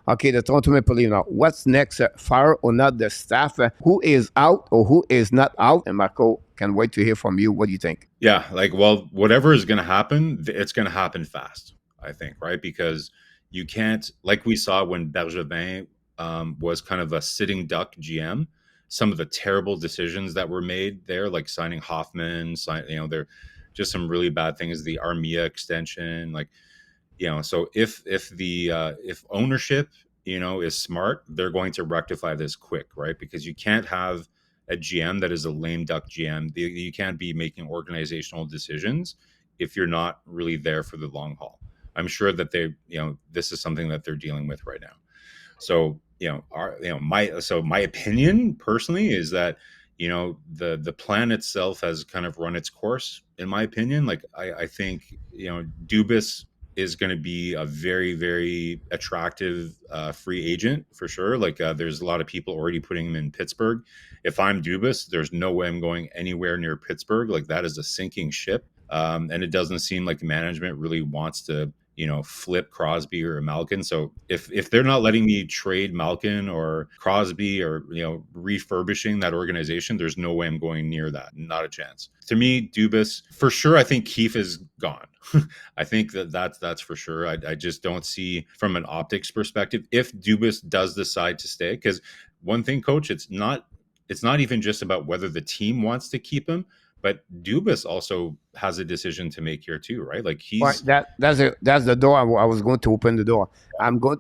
Okay, the Toronto Maple Leafs now. What's next? Fire or not the staff? Who is out or who is not out? And Marco, can wait to hear from you. What do you think? Yeah, like, well, whatever is going to happen, it's going to happen fast, I think, right? Because you can't, like we saw when Bergevin was kind of a sitting duck GM, some of the terrible decisions that were made there, like signing Hoffman, they're just some really bad things, the Armia extension, like, so if ownership, is smart, they're going to rectify this quick, right? Because you can't have a GM that is a lame duck GM. You can't be making organizational decisions if you're not really there for the long haul. I'm sure that this is something that they're dealing with right now. So, my opinion personally is that, the plan itself has kind of run its course, in my opinion. Like, I think, Dubas is going to be a very, very attractive free agent for sure. Like, there's a lot of people already putting him in Pittsburgh. If I'm Dubas, there's no way I'm going anywhere near Pittsburgh. Like, that is a sinking ship. And it doesn't seem like management really wants to, flip Crosby or Malkin. So if they're not letting me trade Malkin or Crosby or, refurbishing that organization, there's no way I'm going near that. Not a chance. To me, Dubas, for sure, I think Keefe is gone. I think that's for sure. I just don't see from an optics perspective if Dubas does decide to stay. Because one thing, Coach, it's not even just about whether the team wants to keep him, but Dubas also has a decision to make here too, right? Like, Right, he's that's the door. I was going to open the door.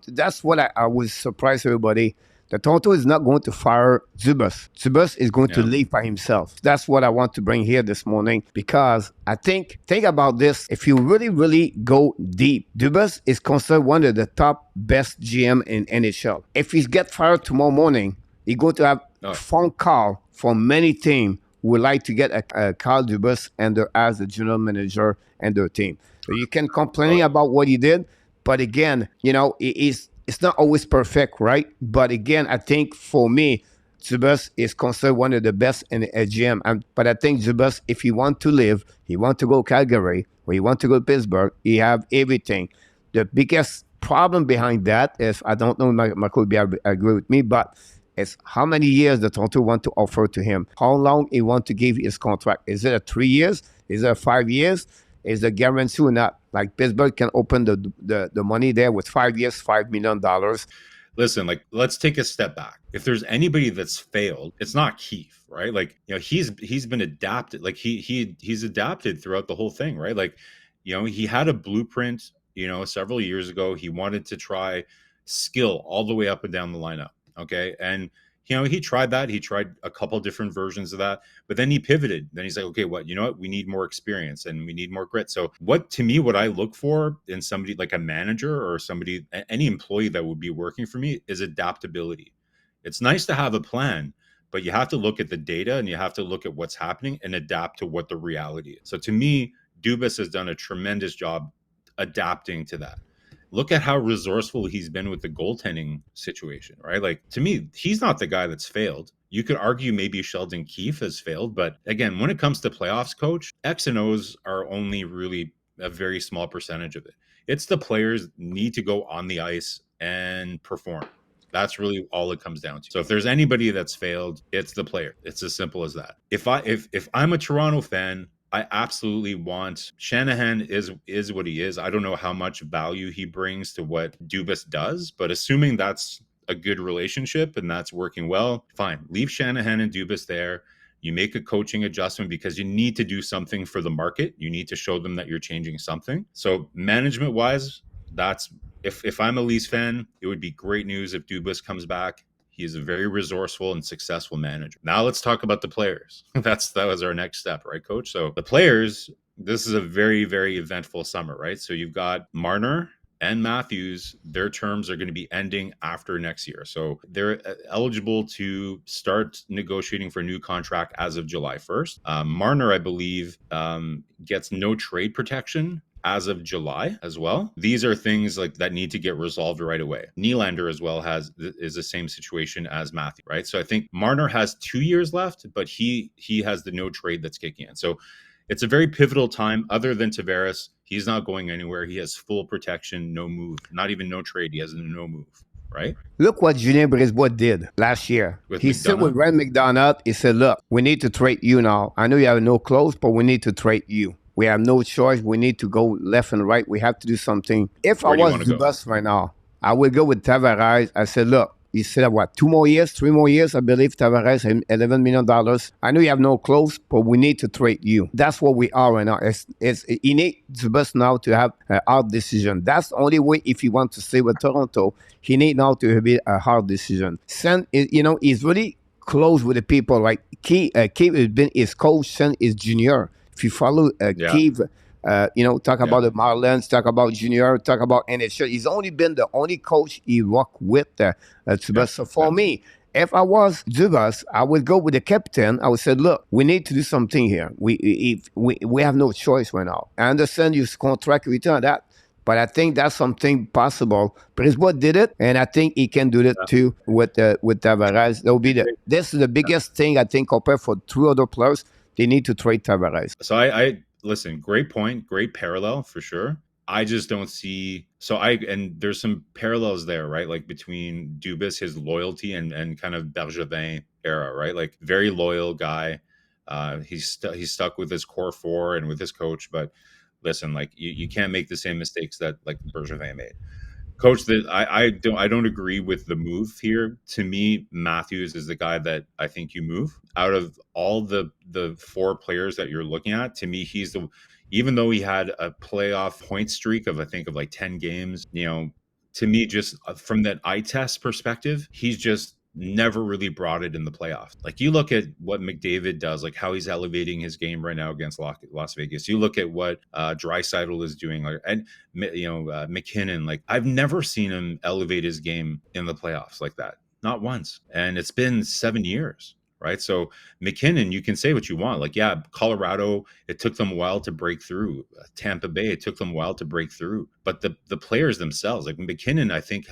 That's what I was surprised everybody. The Toronto is not going to fire Zubas. Zubas is going to yeah. leave by himself. That's what I want to bring here this morning because I think about this. If you really, really go deep, Dubas is considered one of the top best GM in NHL. If he get fired tomorrow morning, he's going to have a Oh, phone call from many teams who would like to get a Carl Dubas as the general manager and their team. So you can complain oh, about what he did, but again, it's not always perfect, right? But again, I think for me, Zubas is considered one of the best in a GM. But I think Zubas, if he want to live, he want to go Calgary or he want to go Pittsburgh, he have everything. The biggest problem behind that is I don't know, Michael will agree with me, but it's how many years the Toronto want to offer to him. How long he want to give his contract. Is it a 3 years? Is it a 5 years? Is the guarantee or not? Like Pittsburgh can open the money there with 5 years, $5 million. listen, like, let's take a step back. If there's anybody that's failed, it's not Keefe, right? Like, he's been adapted. Like, he's adapted throughout the whole thing, right? Like, he had a blueprint, several years ago. He wanted to try skill all the way up and down the lineup. Okay. And, he tried that. He tried a couple different versions of that, but then he pivoted. Then he's like, okay, what? We need more experience and we need more grit. So to me, what I look for in somebody like a manager or somebody, any employee that would be working for me is adaptability. It's nice to have a plan, but you have to look at the data and you have to look at what's happening and adapt to what the reality is. So to me, Dubas has done a tremendous job adapting to that. Look at how resourceful he's been with the goaltending situation, right? Like, to me, he's not the guy that's failed. You could argue maybe Sheldon Keefe has failed, but again, when it comes to playoffs, Coach, X and O's are only really a very small percentage of it. It's the players need to go on the ice and perform. That's really all it comes down to. So if there's anybody that's failed, it's the player. It's as simple as that. If I'm a Toronto fan, I absolutely want Shanahan is what he is. I don't know how much value he brings to what Dubas does, but assuming that's a good relationship and that's working well, fine. Leave Shanahan and Dubas there. You make a coaching adjustment because you need to do something for the market. You need to show them that you're changing something. So management wise, that's if I'm a Leafs fan, it would be great news if Dubas comes back. He is a very resourceful and successful manager. Now let's talk about the players. That was our next step, right, Coach? So the players, this is a very, very eventful summer, right? So you've got Marner and Matthews. Their terms are going to be ending after next year. So they're eligible to start negotiating for a new contract as of July 1st. Marner, I believe, gets no trade protection as of July as well. These are things like that need to get resolved right away. Nylander as well is the same situation as Matthew, right? So I think Marner has 2 years left, but he has the no trade that's kicking in. So it's a very pivotal time. Other than Tavares, he's not going anywhere. He has full protection, no move, not even no trade. He has no move. right? Look what Julien Brisebois did last year. With He said with McDonough. Red McDonough, he said, look, we need to trade you now. I know you have no clothes, but we need to trade you. We have no choice. We need to go left and right. We have to do something. If I Where do you was want to go? Dubas right now, I would go with Tavares. I said, look, he said, what, 2 more years, 3 more years, I believe, Tavares, $11 million. I know you have no clothes, but we need to trade you. That's what we are right now. He needs Dubas now to have a hard decision. That's the only way if he wants to stay with Toronto. He need now to be a hard decision. He's really close with the people. Like Keith has been his coach since his junior. If you follow Yeah. Keith, talk Yeah. about the Marlins, talk about junior, talk about NHL. He's only been the only coach he worked with. Yeah. So for me, if I was Dubas, I would go with the captain. I would say, look, we need to do something here. We have no choice right now. I understand your contract return that. But I think that's something possible. Brisebois did it, and I think he can do it too with Tavares. This is the biggest thing I think compared for two other players. They need to trade Tavares. So I listen, great point, great parallel for sure. I just don't see and there's some parallels there, right? Like between Dubas, his loyalty and kind of Bergevin era, right? Like very loyal guy. He's stuck with his core four and with his coach, but listen, like you can't make the same mistakes that like Bergevin made. Coach, that I don't agree with the move here. To me, Matthews is the guy that I think you move out of all the four players that you're looking at. To me, he's the even though he had a playoff point streak of I think of like 10 games, to me, just from that eye test perspective, he's just never really brought it in the playoffs. Like you look at what McDavid does, like how he's elevating his game right now against Las Vegas. You look at what Draisaitl is doing, and McKinnon. Like I've never seen him elevate his game in the playoffs like that, not once. And it's been 7 years. Right. So McKinnon, you can say what you want. Like, yeah, Colorado, it took them a while to break through. Tampa Bay, it took them a while to break through. But the players themselves, like McKinnon, I think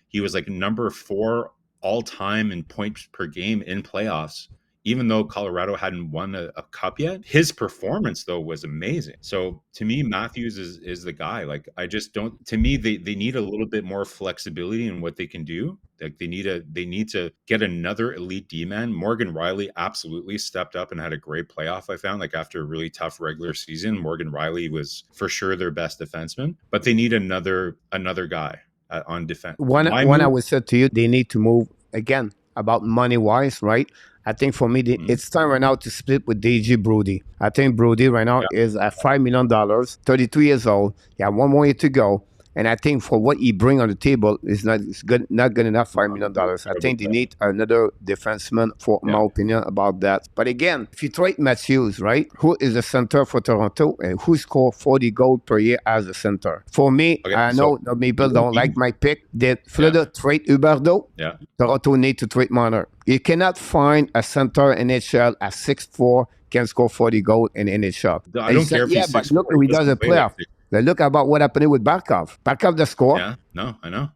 he was like number 4 all time in points per game in playoffs, even though Colorado hadn't won a cup yet. His performance though was amazing. So to me, Matthews is the guy. Like I just don't. To me, they need a little bit more flexibility in what they can do. Like they need to get another elite D man. Morgan Riley absolutely stepped up and had a great playoff. I found like after a really tough regular season, Morgan Riley was for sure their best defenseman. But they need another guy on defense. One I would say to you, they need to move again about money wise, right? I think for me, it's time right now to split with DJ Brody. I think Brody right now is at $5 million, 32 years old. He has 1 more year to go. And I think for what he bring on the table is not good enough $5 million. I think they need another defenseman, for my opinion, about that. But again, if you trade Matthews, right, who is the center for Toronto and who scored 40 goals per year as a center? For me, I know people don't like my pick. Did Florida trade Huberdeau? Yeah. Toronto need to trade Marner. You cannot find a center in NHL at 6'4" can score 40 goals in NHL. I don't care if he's 6'4". But look who he does a playoff. Look about what happened with Barkov. Barkov the score. Yeah, no, I know.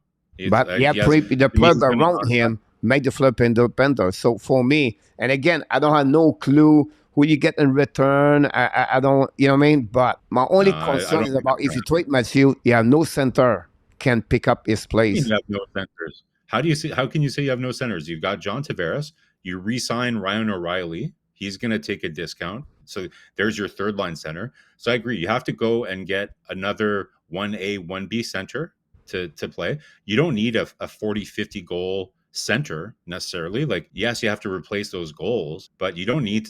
But the player around him make the flip independent. So for me, and again, I don't have no clue who you get in return. I don't, you know what I mean? But my only concern is about if you trade Matthew, you have no center can pick up his place. You have no centers. How can you say you have no centers? You've got John Tavares. You re-sign Ryan O'Reilly. He's going to take a discount. So there's your third line center. So I agree. You have to go and get another 1A, 1B center to play. You don't need a 40, 50 goal center necessarily. Like, yes, you have to replace those goals, but you don't need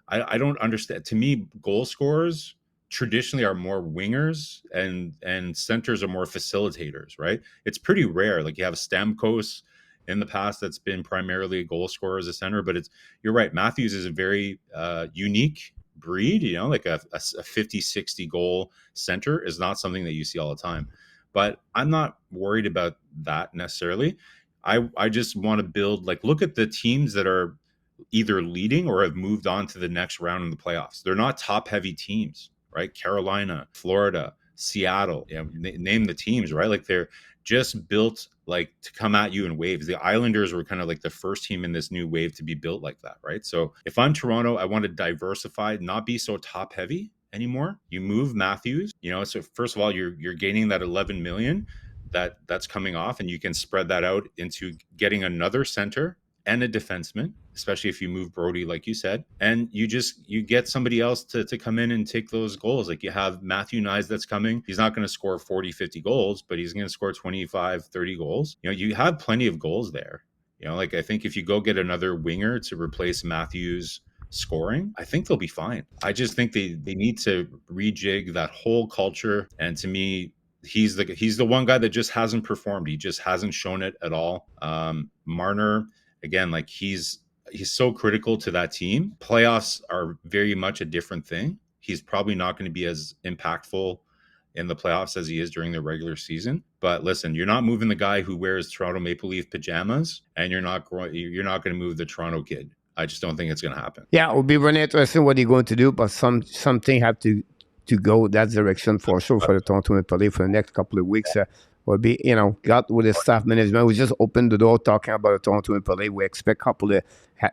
I don't understand. To me, goal scorers traditionally are more wingers and centers are more facilitators, right? It's pretty rare. Like you have Stamkos in the past that's been primarily a goal scorer as a center, but you're right. Matthews is a very unique breed, like a 50, 60 goal center is not something that you see all the time. But I'm not worried about that necessarily. I just want to build, look at the teams that are either leading or have moved on to the next round in the playoffs. They're not top heavy teams, right? Carolina, Florida, Seattle, name the teams, right? Like they're just built to come at you in waves. The Islanders were kind of like the first team in this new wave to be built like that, right? So if I'm Toronto, I want to diversify, not be so top heavy anymore. You move Matthews, so first of all, you're gaining that 11 million. that's coming off, and you can spread that out into getting another center and a defenseman, especially if you move Brody, like you said, and you get somebody else to come in and take those goals. Like you have Matthew Nyes that's coming. He's not going to score 40, 50 goals, but he's going to score 25, 30 goals. You know, you have plenty of goals there. You know, like I think if you go get another winger to replace Matthews scoring, I think they'll be fine. I just think they need to rejig that whole culture. And to me, he's the one guy that just hasn't performed. He just hasn't shown it at all. Marner, again, like he's so critical to that team. Playoffs are very much a different thing. He's probably not going to be as impactful in the playoffs as he is during the regular season. But listen, you're not moving the guy who wears Toronto Maple Leaf pajamas, and you're not going to move the Toronto kid. I just don't think it's going to happen. Yeah, it will be really interesting what he's going to do, but something have to go that direction for sure for the Toronto Maple Leaf for the next couple of weeks. Will be, you know, got with the staff management. We just opened the door talking about the Toronto Maple Leaf. We expect a couple of,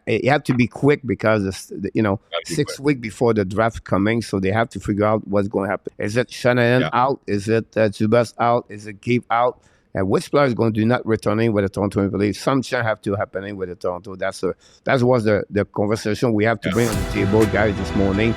it have to be quick because, you know, 6 weeks before the draft coming, so they have to figure out what's going to happen. Is it Shanahan out? Is it Zubas out? Is it Gabe out? And which player is going to do not returning with the Toronto Maple Leafs? Some change have to happening with the Toronto. That was the conversation we have to bring on the table, guys, this morning.